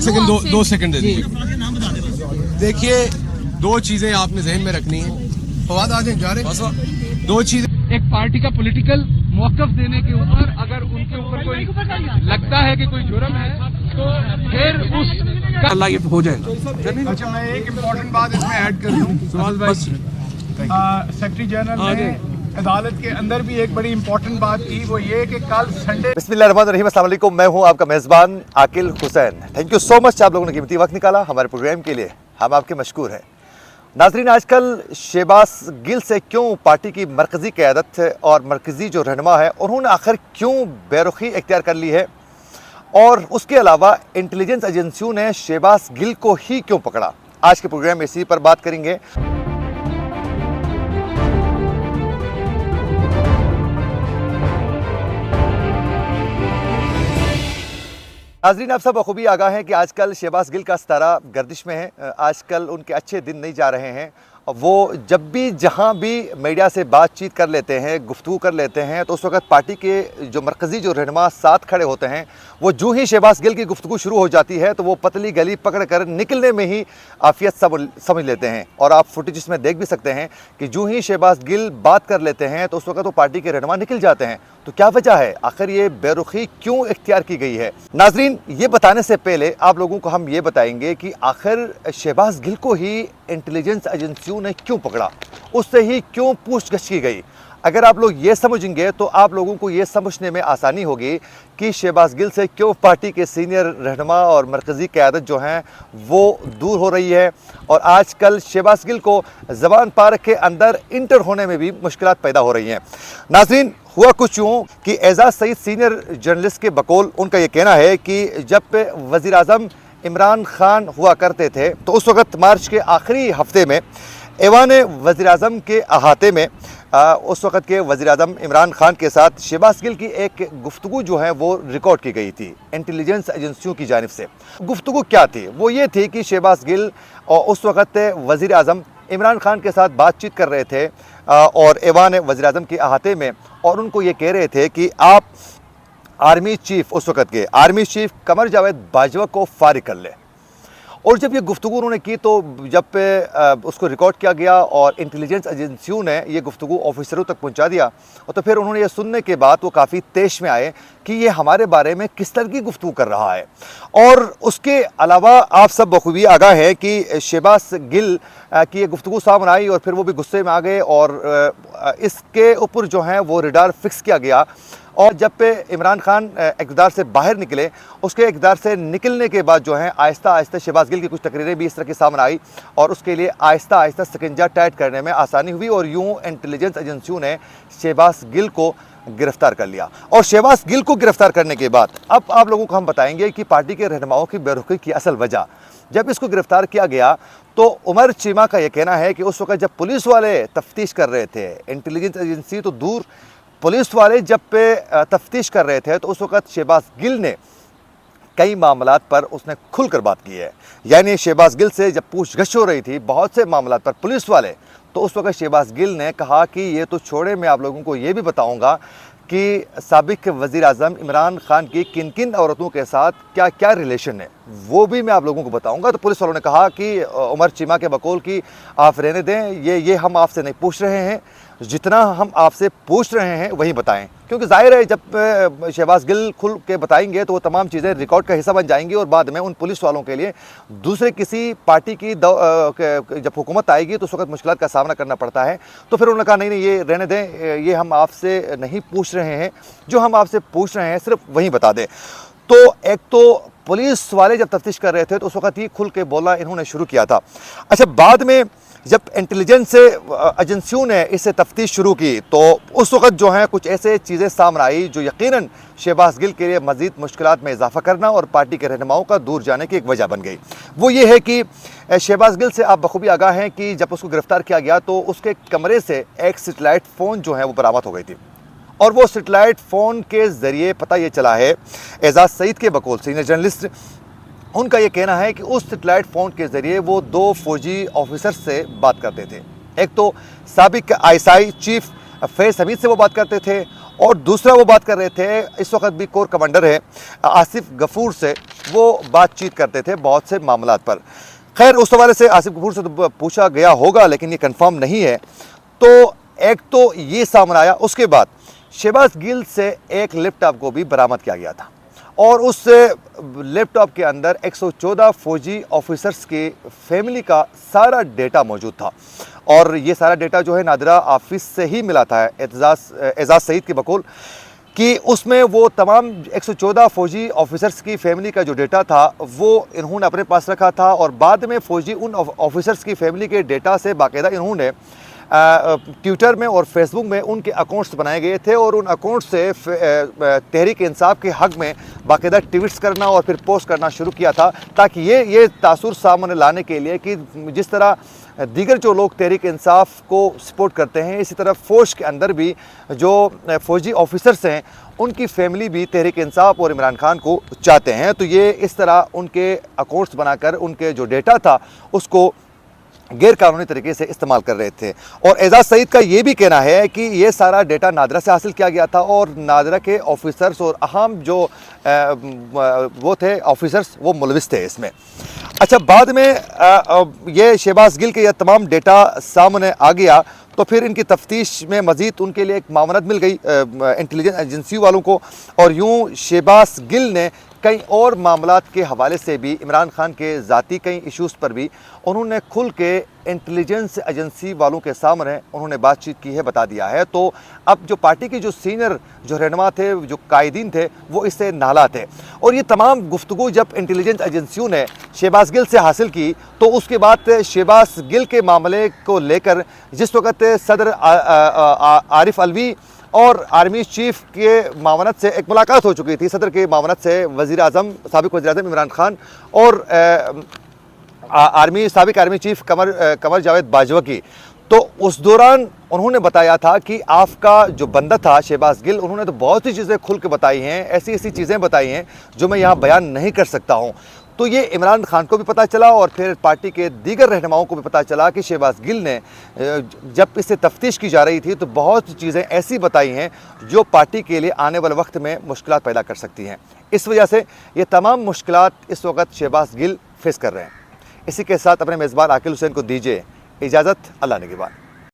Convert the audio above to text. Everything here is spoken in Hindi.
सेकंड दो सेकंड दे दीजिए। देखिए, दो चीजें आपने जहन में रखनी है। फवाद आ जाए, जा रहे दो चीजें। एक पार्टी का पॉलिटिकल मौकफ देने के ऊपर अगर उनके ऊपर कोई लगता है कि कोई जुर्म है तो फिर उस अल्लाह ये हो जाएगा। अच्छा, मैं एक इम्पोर्टेंट बात इसमें ऐड कर दूं। सेक्रेटरी जनरल ने अदालत के अंदर भी एक बड़ी इम्पोर्टेंट बात की, वो ये कि कल संडे। बिस्मिल्लाहिर्रहमानिर्रहीम, अस्सलाम वालेकुम। मैं हूं आपका मेज़बान Aqil Hussain. Thank you so much, आप लोगों ने कीमती वक्त निकाला हमारे प्रोग्राम के लिए, हम आपके मशकूर हैं। नाजरीन, आजकल शहबाज गिल से क्यों पार्टी की मरकज़ी क़यादत और मरकज़ी जो रहनुमा है उन्होंने आखिर क्यों बेरुखी इख्तियार कर ली है, और उसके अलावा इंटेलिजेंस एजेंसियों ने शहबाज गिल को ही क्यों पकड़ा, आज के प्रोग्राम में इसी पर बात करेंगे। नाज़रीन, आप सब बखूबी आगाह हैं कि आजकल शहबाज गिल का सितारा गर्दिश में है। आजकल उनके अच्छे दिन नहीं जा रहे हैं। वो जब भी जहाँ भी मीडिया से बातचीत कर लेते हैं, गुफ्तगू कर लेते हैं, तो उस वक्त पार्टी के जो मरकज़ी जो रहनुमा साथ खड़े होते हैं, वो जो ही शहबाज गिल की गुफ्तगू शुरू हो जाती है तो वो पतली गली पकड़ कर निकलने में ही आफियत समझ लेते हैं। और आप फुटेज में देख भी सकते हैं कि जो ही शहबाज गिल बात कर लेते हैं तो उस वक्त वो पार्टी के रहनुमा निकल जाते हैं। तो क्या वजह है, आखिर ये बेरुखी क्यों इख्तियार की गई है? नाजरीन, ये बताने से पहले आप लोगों को हम ये बताएंगे कि आखिर शहबाज गिल को ही इंटेलिजेंस एजेंसियों ने क्यों पकड़ा, उससे ही क्यों पूछगछ की गई। अगर आप लोग ये समझेंगे तो आप लोगों को ये समझने में आसानी होगी कि शहबाज गिल से क्यों पार्टी के सीनियर रहनुमा और मरकज़ी क़यादत जो हैं वो दूर हो रही है, और आजकल शहबाज गिल को ज़बान पार्क के अंदर इंटर होने में भी मुश्किलात पैदा हो रही हैं। नाज़रीन, हुआ कुछ यूँ कि एजाज सईद सीनियर जर्नलिस्ट के बकौल उनका ये कहना है कि जब वज़ीर आज़म इमरान खान हुआ करते थे तो उस वक़्त मार्च के आखिरी हफ्ते में ऐवान वज़ीर आज़म के अहाते में उस वक़्त के वज़ीर आज़म इमरान खान के साथ शहबाज गिल की एक गुफ्तगू जो है वो रिकॉर्ड की गई थी इंटेलिजेंस एजेंसियों की जानिब से। गुफ्तगू क्या थी? वो ये थी कि शहबाज गिल और उस वक़्त वज़ीर आज़म इमरान खान के साथ बातचीत कर रहे थे और ऐवान वज़ीर आज़म के अहाते में, और उनको ये कह रहे थे कि आप आर्मी चीफ, उस वक़्त के आर्मी चीफ कमर जावेद बाजवा को फारिग कर ले। और जब ये गुफ्तगू उन्होंने की तो जब उसको रिकॉर्ड किया गया और इंटेलिजेंस एजेंसियों ने ये गुफ्तगू ऑफिसरों तक पहुंचा दिया, और तो फिर उन्होंने ये सुनने के बाद वो काफ़ी तेश में आए कि ये हमारे बारे में किस तरह की गुफ्तगू कर रहा है। और उसके अलावा आप सब बखूबी आगाह हैं कि शहबाज गिल की ये गुफ्तगू सामने आई और फिर वो भी गुस्से में आ गए, और इसके ऊपर जो है वो रडार फिक्स किया गया। और जब पे इमरान खान इक़्तिदार से बाहर निकले, उसके इक़्तिदार से निकलने के बाद जो है आहिस्ता आहिस्ता शहबाज गिल की कुछ तकरीरें भी इस तरह की सामने आई, और उसके लिए आहिस्ता आहिस्ता शिकंजा टाइट करने में आसानी हुई, और यूँ इंटेलिजेंस एजेंसियों ने शहबाज गिल को गिरफ्तार कर लिया। और शहबाज गिल को गिरफ्तार करने के बाद अब आप लोगों को हम बताएंगे कि पार्टी के रहनुमाओं की बेरुखी की असल वजह। जब इसको गिरफ्तार किया गया तो उमर चीमा का यह कहना है कि उस वक्त जब पुलिस वाले तफ्तीश कर रहे थे, इंटेलिजेंस एजेंसी तो दूर, पुलिस वाले जब पे तफ्तीश कर रहे थे तो उस वक़्त शहबाज गिल ने कई मामलात पर उसने खुलकर बात की है। यानी शहबाज गिल से जब पूछगछ हो रही थी बहुत से मामलात पर पुलिस वाले, तो उस वक़्त शहबाज गिल ने कहा कि ये तो छोड़े, मैं आप लोगों को ये भी बताऊंगा कि साबिक वज़ीर आज़म इमरान खान की किन किन औरतों के साथ क्या क्या रिलेशन है, वो भी मैं आप लोगों को बताऊंगा। तो पुलिस वालों ने कहा कि उमर चीमा के बकौल की आप रहने दें, ये हम आपसे नहीं पूछ रहे हैं, जितना हम आपसे पूछ रहे हैं वही बताएं, क्योंकि जाहिर है जब शहबाज गिल खुल के बताएंगे तो वो तमाम चीज़ें रिकॉर्ड का हिस्सा बन जाएंगी, और बाद में उन पुलिस वालों के लिए दूसरे किसी पार्टी की जब हुकूमत आएगी तो उस वक्त मुश्किलात का सामना करना पड़ता है। तो फिर उन्होंने कहा नहीं, ये रहने दें, ये हम आपसे नहीं पूछ रहे हैं, जो हम आपसे पूछ रहे हैं सिर्फ वही बता दें। तो एक तो पुलिस वाले जब तफ्तीश कर रहे थे तो उस वक्त ही खुल के बोलना इन्होंने शुरू किया था। अच्छा, बाद में जब इंटेलिजेंस एजेंसियों ने इससे तफ्तीश शुरू की तो उस वक्त जो है कुछ ऐसे चीज़ें सामने आई जो यकीनन शहबाज गिल के लिए मज़ीद मुश्किलात में इजाफा करना और पार्टी के रहनुमाओं का दूर जाने की एक वजह बन गई। वो ये है कि शहबाज गिल से आप बखूबी आगाह हैं कि जब उसको गिरफ़्तार किया गया तो उसके कमरे से एक सेटेलाइट फ़ोन जो है वो बरामद हो गई थी, और वो सेटेलाइट फ़ोन के ज़रिए पता ये चला है, एजाज सईद के बकौल सीनियर जर्नलिस्ट, उनका ये कहना है कि उस सेटेलाइट फ़ोन के ज़रिए वो दो फौजी ऑफिसर से बात करते थे। एक तो साबिक आईएसआई चीफ फैज़ हमीद से वो बात करते थे, और दूसरा वो बात कर रहे थे, इस वक्त भी कोर कमांडर है आसिफ गफूर से वो बातचीत करते थे बहुत से मामलात पर। खैर उस हवाले से आसिफ गफूर से तो पूछा गया होगा लेकिन ये कंफर्म नहीं है। तो एक तो ये सामने आया, उसके बाद शहबाज गिल से एक लैपटॉप को भी बरामद किया गया था और उस लैपटॉप के अंदर 114 फौजी ऑफिसर्स की फैमिली का सारा डेटा मौजूद था और ये सारा डेटा जो है नादिरा ऑफिस से ही मिला था एजाज सईद की बकौल कि उसमें वो तमाम 114 फौजी ऑफिसर्स की फैमिली का जो डेटा था वो इन्होंने अपने पास रखा था और बाद में फौजी उन ऑफिसर्स की फैमिली के डेटा से बाकायदा इन्होंने ट्विटर में और फेसबुक में उनके अकाउंट्स बनाए गए थे और उन अकाउंट से तहरीक इंसाफ के हक़ में बाकायदा ट्वीट्स करना और फिर पोस्ट करना शुरू किया था ताकि ये तासुर सामने लाने के लिए कि जिस तरह दीगर जो लोग तहरीक इंसाफ को सपोर्ट करते हैं इसी तरह फ़ौज के अंदर भी जो फ़ौजी ऑफिसर्स हैं उनकी फैमिली भी तहरीक इंसाफ और इमरान खान को चाहते हैं। तो ये इस तरह उनके अकाउंट्स बनाकर उनके जो डेटा था उसको गैर कानूनी तरीके से इस्तेमाल कर रहे थे। और एजाज सईद का ये भी कहना है कि ये सारा डेटा नादरा से हासिल किया गया था और नादरा के ऑफिसर्स और अहम जो वो थे ऑफिसर्स वो मुलविस थे इसमें। अच्छा, बाद में ये शहबाज गिल के यह तमाम डेटा सामने आ गया तो फिर इनकी तफ्तीश में मज़ीद उनके लिए एक मामनत मिल गई इंटेलिजेंस एजेंसी वालों को और यूँ शहबाज गिल ने कई और मामलात के हवाले से भी इमरान खान के ज़ाती कई इश्यूज़ पर भी उन्होंने खुल के इंटेलिजेंस एजेंसी वालों के सामने उन्होंने बातचीत की है, बता दिया है। तो अब जो पार्टी के जो सीनियर जो रहनुमा थे, जो कायदीन थे, वो इससे नाला थे और ये तमाम गुफ्तगू जब इंटेलिजेंस एजेंसियों ने शहबाज गिल से हासिल की तो उसके बाद शहबाज गिल के मामले को लेकर जिस वक़्त सदर आरिफ अलवी और आर्मी चीफ के मामनत से एक मुलाकात हो चुकी थी, सदर के मामनत से वज़ीर आज़म साबिक़ वज़ीर आज़म इमरान खान और साबिक़ आर्मी चीफ कमर जावेद बाजवा की, तो उस दौरान उन्होंने बताया था कि आपका जो बंदा था शहबाज गिल, उन्होंने तो बहुत सी चीज़ें खुल के बताई हैं, ऐसी ऐसी चीज़ें बताई हैं जो मैं यहाँ बयान नहीं कर सकता हूँ। तो ये इमरान खान को भी पता चला और फिर पार्टी के दीगर रहनुमाओं को भी पता चला कि शहबाज गिल ने जब इससे तफ्तीश की जा रही थी तो बहुत चीज़ें ऐसी बताई हैं जो पार्टी के लिए आने वाले वक्त में मुश्किलात पैदा कर सकती हैं। इस वजह से ये तमाम मुश्किलात इस वक्त शहबाज गिल फेस कर रहे हैं। इसी के साथ अपने मेज़बान आकिल हुसैन को दीजिए इजाज़त। अल्लाह निगहबान।